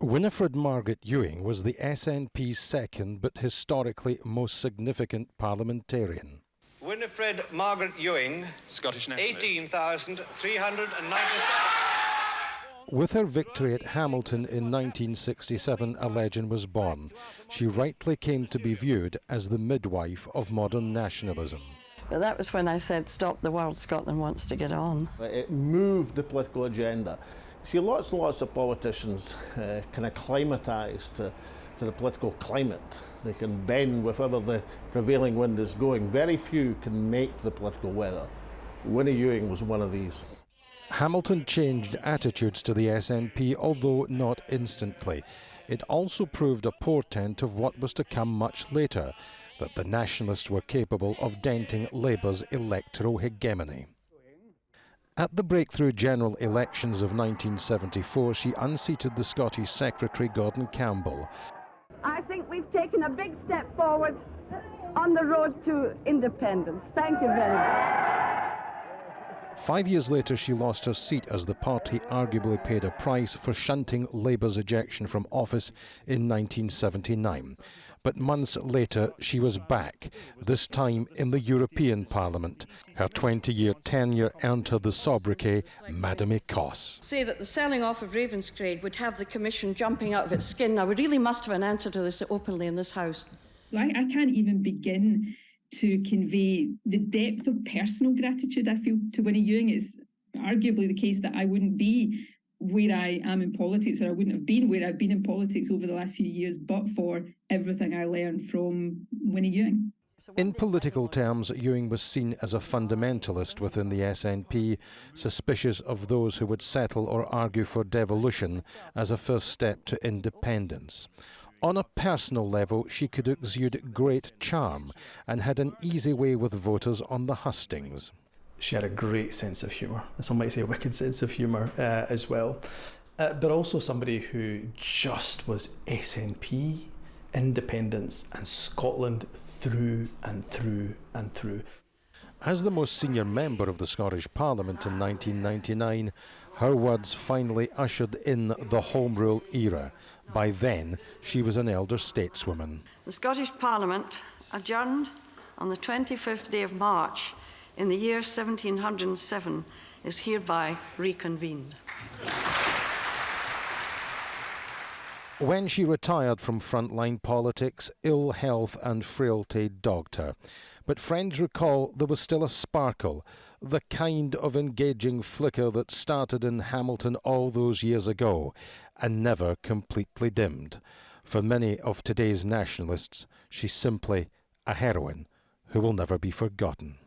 Winifred Margaret Ewing was the SNP's second but historically most significant parliamentarian. Winifred Margaret Ewing, Scottish nationalist. 18,397. With her victory at Hamilton in 1967, a legend was born. She rightly came to be viewed as the midwife of modern nationalism. But that was when I said, stop the world, Scotland wants to get on. It moved the political agenda. See, lots and lots of politicians kind of climatise to the political climate. They can bend wherever the prevailing wind is going. Very few can make the political weather. Winnie Ewing was one of these. Hamilton changed attitudes to the SNP, although not instantly. It also proved a portent of what was to come much later, that the nationalists were capable of denting Labour's electoral hegemony. At the breakthrough general elections of 1974, she unseated the Scottish Secretary Gordon Campbell. I think we've taken a big step forward on the road to independence. Thank you very much. 5 years later, she lost her seat as the party arguably paid a price for shunting Labour's ejection from office in 1979. But months later, she was back, this time in the European Parliament. Her 20-year tenure earned her the sobriquet Madame Ecosse. Say that the selling off of Ravenscraig would have the Commission jumping out of its skin. Now, we really must have an answer to this openly in this House. I can't even begin to convey the depth of personal gratitude I feel to Winnie Ewing. It's arguably the case that I wouldn't be where I am in politics, or I wouldn't have been where I've been in politics over the last few years, but for everything I learned from Winnie Ewing. In political terms, Ewing was seen as a fundamentalist within the SNP, suspicious of those who would settle or argue for devolution as a first step to independence. On a personal level, she could exude great charm and had an easy way with voters on the hustings. She had a great sense of humour, some might say a wicked sense of humour as well, but also somebody who just was SNP, independence and Scotland through and through and through. As the most senior member of the Scottish Parliament in 1999, her words finally ushered in the Home Rule era. By then, she was an elder stateswoman. The Scottish Parliament adjourned on the 25th day of March in the year 1707 is hereby reconvened. When she retired from frontline politics, ill health and frailty dogged her. But friends recall there was still a sparkle, the kind of engaging flicker that started in Hamilton all those years ago and never completely dimmed. For many of today's nationalists, she's simply a heroine who will never be forgotten.